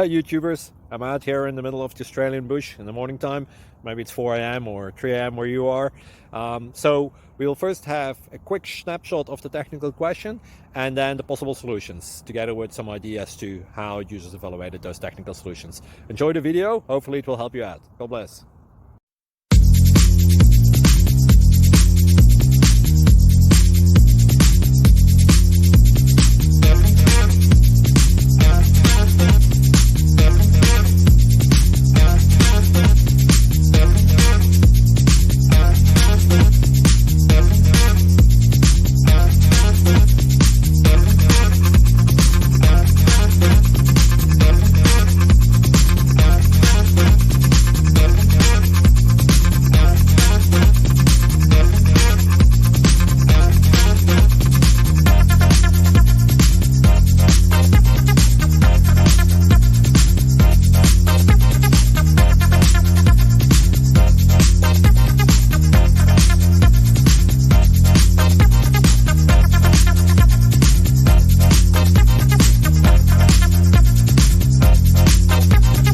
Hi YouTubers, I'm out here in the middle of the Australian bush in the morning time. Maybe it's 4 a.m. or 3 a.m. where you are. So we'll first have a quick snapshot of the technical question and then the possible solutions, together with some ideas to how users evaluated those technical solutions. Enjoy the video, hopefully it will help you out. God bless.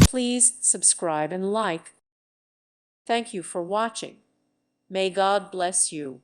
Please subscribe and like. Thank you for watching. May God bless you.